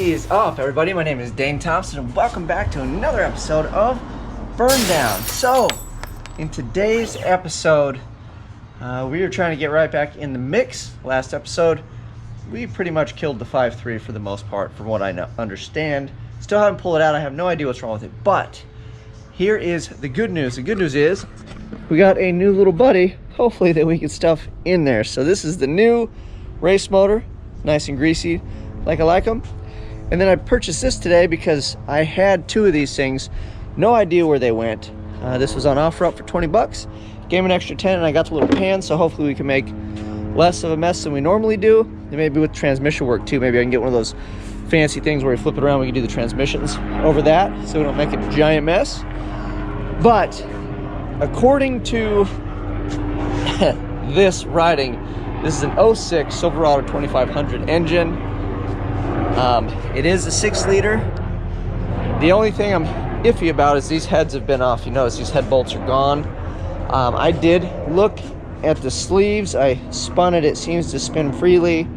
is up, everybody? My name is Dane Thompson, and welcome back to another episode of BurnDown. So, in today's episode, we are trying to get right back in the mix. Last episode, we pretty much killed the 5.3 for the most part, from what I understand. Still haven't pulled it out. I have no idea what's wrong with it, but here is the good news. The good news is we got a new little buddy, hopefully, that we can stuff in there. So this is the new race motor, nice and greasy, like I like them. And then I purchased this today because I had two of these things, no idea where they went. This was on offer up for 20 bucks. Gave an extra 10 and I got the little pan, so hopefully we can make less of a mess than we normally do. And maybe with transmission work too, maybe I can get one of those fancy things where we flip it around, we can do the transmissions over that so we don't make a giant mess. But according to this writing, this is an 06 Silverado 2500 engine. It is a 6-liter. The only thing I'm iffy about is these heads have been off. You notice these head bolts are gone. I did look at the sleeves. I spun it. It seems to spin freely.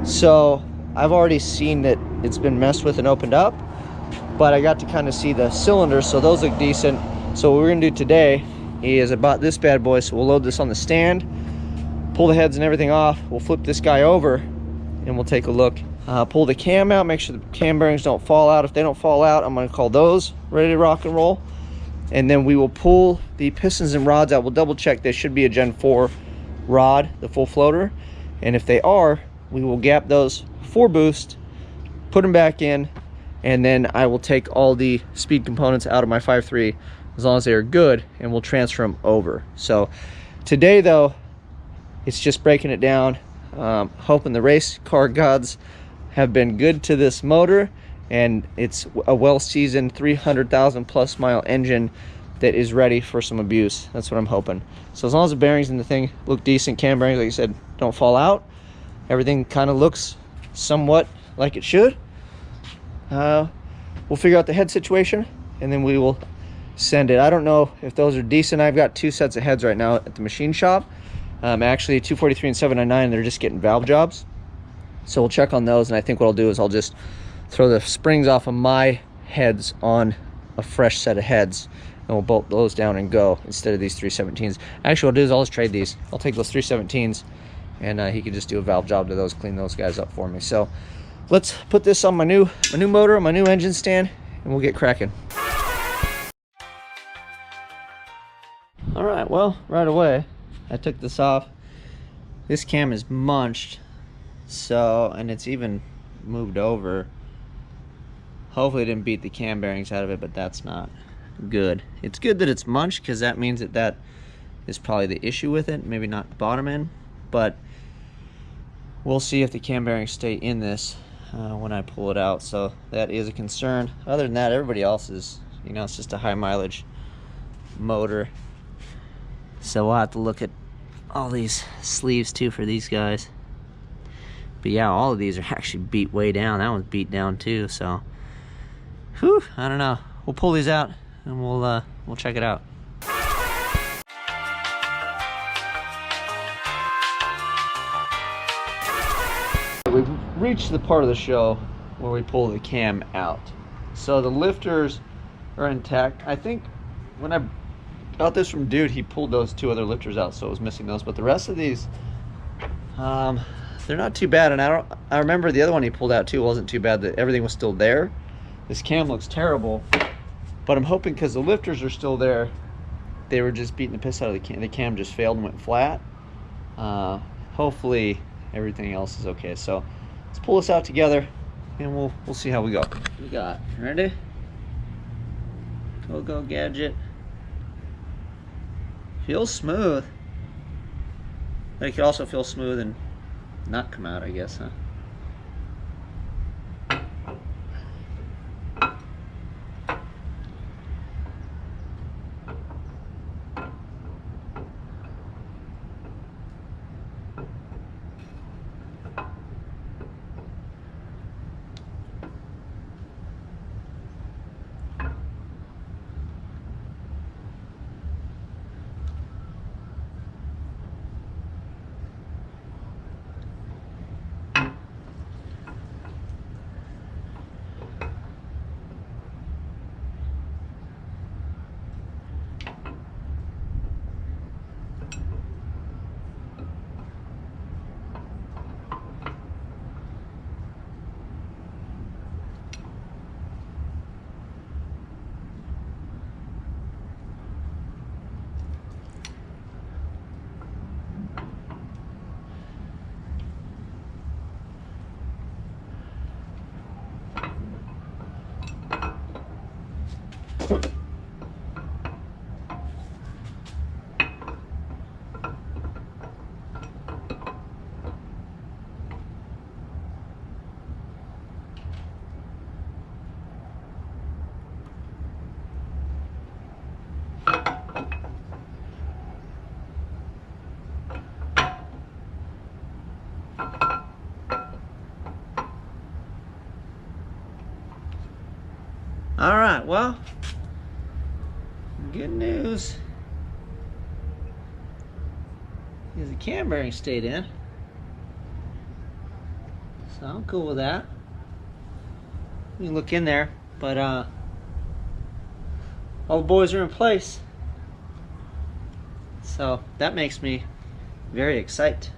So I've already seen that it's been messed with and opened up. But I got to kind of see the cylinders, so those look decent. So what we're going to do today is I bought this bad boy, so we'll load this on the stand, pull the heads and everything off. We'll flip this guy over and we'll take a look. Pull the cam out, make sure the cam bearings don't fall out. If they don't fall out, I'm going to call those ready to rock and roll. And then we will pull the pistons and rods out. We'll double check they should be a Gen 4 rod, the full floater. And if they are, we will gap those for boost, put them back in, and then I will take all the speed components out of my 5.3 as long as they are good, and we'll transfer them over. So today though, it's just breaking it down, hoping the race car gods have been good to this motor, and it's a well-seasoned 300,000 plus mile engine that is ready for some abuse. That's what I'm hoping. So as long as the bearings in the thing look decent, cam bearings, like I said, don't fall out, everything kind of looks somewhat like it should, we'll figure out the head situation and then we will send it. I don't know if those are decent. I've got two sets of heads right now at the machine shop. Actually 243 and 799, they're just getting valve jobs. So we'll check on those, and I think what I'll do is I'll just throw the springs off of my heads on a fresh set of heads, and we'll bolt those down and go instead of these 317s. Actually, what I'll do is I'll just trade these. I'll take those 317s, and he can just do a valve job to those, clean those guys up for me. So let's put this on my new motor, my new engine stand, and we'll get cracking. All right, well, right away, I took this off. This cam is munched. So, and it's even moved over. Hopefully it didn't beat the cam bearings out of it, but that's not good. It's good that it's munched because that means that is probably the issue with it, maybe not bottom end, but we'll see if the cam bearings stay in this when I pull it out. So that is a concern. Other than that, everybody else is, you know, it's just a high mileage motor. So we'll have to look at all these sleeves too for these guys. But yeah, all of these are actually beat way down. That one's beat down too, so whew, I don't know. We'll pull these out and we'll check it out. We've reached the part of the show where we pull the cam out. So the lifters are intact. I think when I got this from Dude, he pulled those two other lifters out, so it was missing those. But the rest of these, they're not too bad, and I remember the other one he pulled out too wasn't too bad, that everything was still there. This cam looks terrible, but I'm hoping because the lifters are still there, they were just beating the piss out of the cam. The cam just failed and went flat. Hopefully everything else is okay. So let's pull this out together and we'll see how we go. We got, ready? Go gadget. Feels smooth. But it could also feel smooth and not come out, I guess, huh? All right, well, good news is the cam bearing stayed in. So I'm cool with that. You can look in there, but all the boys are in place. So that makes me very excited.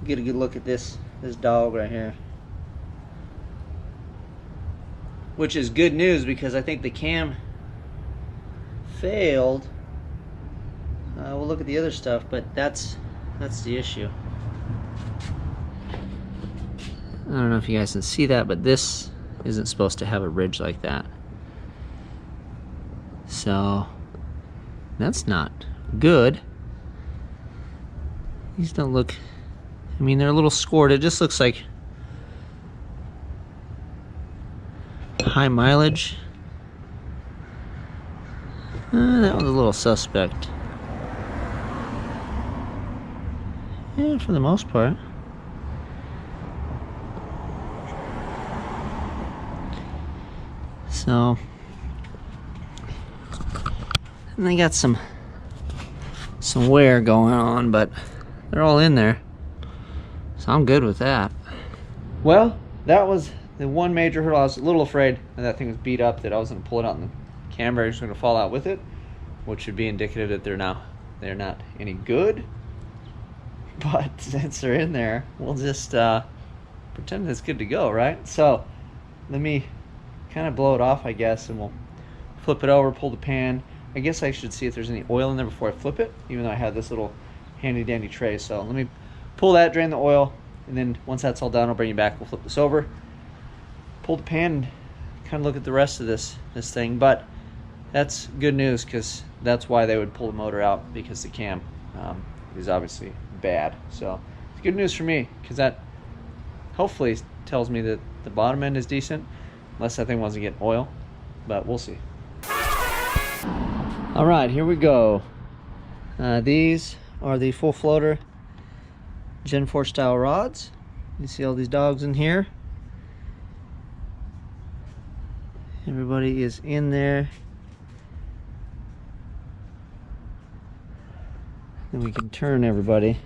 Get a good look at this dog right here. Which is good news because I think the cam failed. We'll look at the other stuff, but that's the issue. I don't know if you guys can see that, but this isn't supposed to have a ridge like that. So that's not good. These don't look, I mean, they're a little scored. It just looks like high mileage. That one's a little suspect. Yeah, for the most part. So, and they got some wear going on, but they're all in there. So I'm good with that. Well, that was the one major hurdle. I was a little afraid that thing was beat up, that I was going to pull it out and the cam bearing was going to fall out with it, which would be indicative that they're not any good. But since they're in there, we'll just pretend it's good to go, right? So let me kind of blow it off, I guess, and we'll flip it over, pull the pan. I guess I should see if there's any oil in there before I flip it, even though I have this little handy dandy tray. So let me pull that, drain the oil, and then once that's all done, I'll bring you back. We'll flip this over, pull the pan, and kind of look at the rest of this thing. But that's good news, because that's why they would pull the motor out, because the cam is obviously bad. So it's good news for me, because that hopefully tells me that the bottom end is decent, unless that thing wasn't getting oil, but we'll see. All right, here we go. These are the full floater Gen 4 style rods. You see all these dogs in here. Everybody is in there. Then we can turn everybody.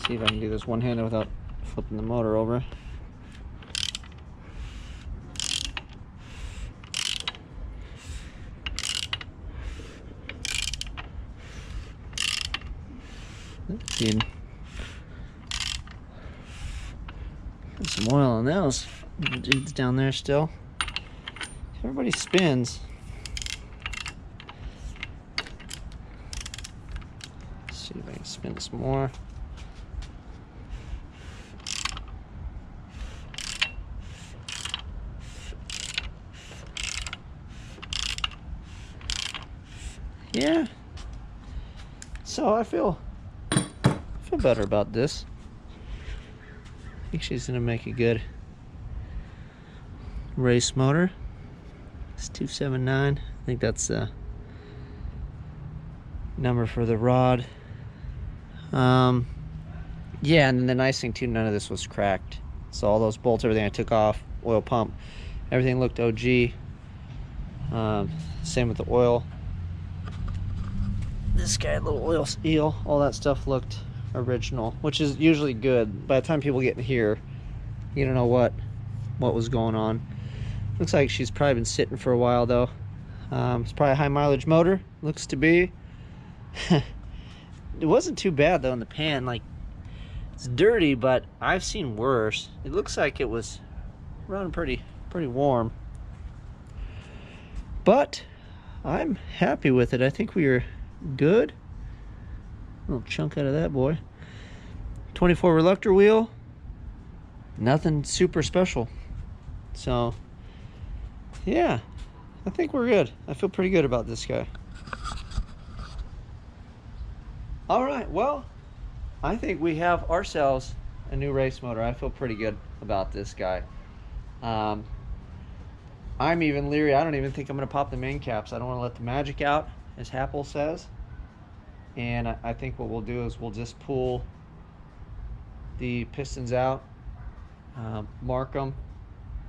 See if I can do this one-handed without flipping the motor over. Put some oil on those. The dude's down there still. Everybody spins. Let's see if I can spin some more. Yeah. So I feel better about this. I think she's gonna make a good race motor. It's 279. I think that's the number for the rod. Yeah, and then the nice thing too, none of this was cracked. So all those bolts, everything I took off, oil pump, everything looked OG. Same with the oil. This guy, little oil seal, all that stuff looked original, which is usually good. By the time people get in here, you don't know what was going on. Looks like she's probably been sitting for a while though. It's probably a high mileage motor, looks to be. It wasn't too bad though in the pan. Like, it's dirty, but I've seen worse. It looks like it was running pretty warm, but I'm happy with it. I think we are good. A little chunk out of that boy. 24 reluctor wheel. Nothing super special. So yeah, I think we're good. I feel pretty good about this guy. All right, well, I think we have ourselves a new race motor. I feel pretty good about this guy. I'm even leery. I don't even think I'm gonna pop the main caps. I don't want to let the magic out, as Happel says. And I think what we'll do is we'll just pull the pistons out, mark them,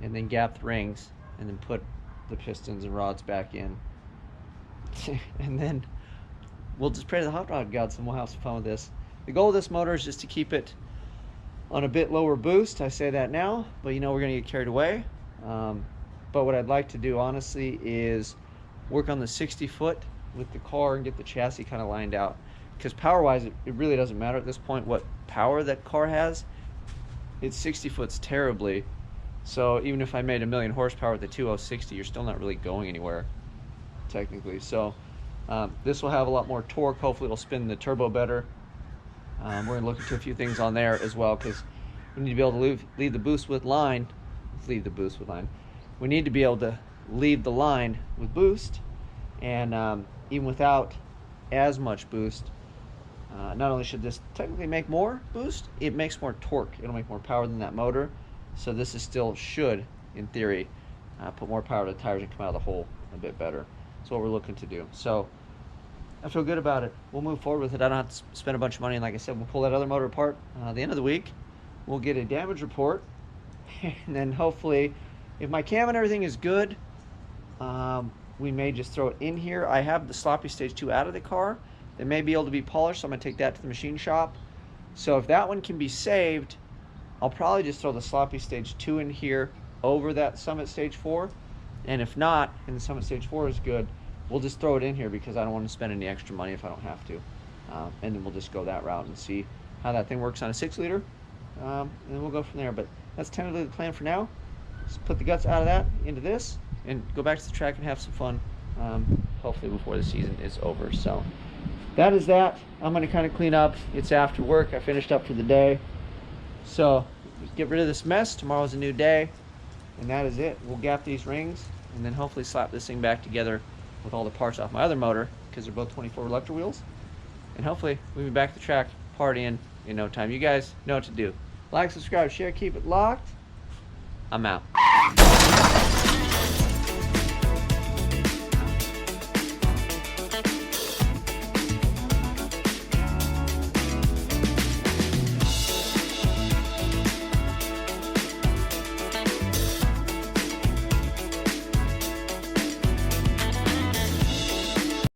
and then gap the rings, and then put the pistons and rods back in. And then we'll just pray to the hot rod gods and we'll have some fun with this. The goal of this motor is just to keep it on a bit lower boost. I say that now, but you know we're gonna get carried away. But what I'd like to do honestly is work on the 60 foot with the car and get the chassis kind of lined out, because power wise it really doesn't matter at this point what power that car has. It's 60 foots terribly, so even if I made 1,000,000 horsepower with the 2060, you're still not really going anywhere technically. So this will have a lot more torque. Hopefully it'll spin the turbo better. We're going to look into a few things on there as well, because we need to be able to leave the boost with line. We need to be able to leave the line with boost, and even without as much boost, not only should this technically make more boost, it makes more torque. It'll make more power than that motor. So this is still should, in theory, put more power to the tires and come out of the hole a bit better. That's what we're looking to do. So I feel good about it. We'll move forward with it. I don't have to spend a bunch of money, and like I said, we'll pull that other motor apart at the end of the week. We'll get a damage report, and then hopefully, if my cam and everything is good, we may just throw it in here. I have the sloppy stage 2 out of the car. They may be able to be polished, so I'm gonna take that to the machine shop. So if that one can be saved, I'll probably just throw the sloppy stage 2 in here over that Summit stage 4. And if not, and the Summit stage 4 is good, we'll just throw it in here because I don't want to spend any extra money if I don't have to. And then we'll just go that route and see how that thing works on a 6-liter. And then we'll go from there. But that's tentatively the plan for now. Just put the guts out of that into this and go back to the track and have some fun, hopefully before the season is over. So that is that. I'm going to kind of clean up. It's after work. I finished up for the day. So get rid of this mess. Tomorrow's a new day. And that is it. We'll gap these rings and then hopefully slap this thing back together with all the parts off my other motor, because they're both 24 reluctor wheels. And hopefully we'll be back at the track partying in no time. You guys know what to do. Like, subscribe, share, keep it locked. I'm out.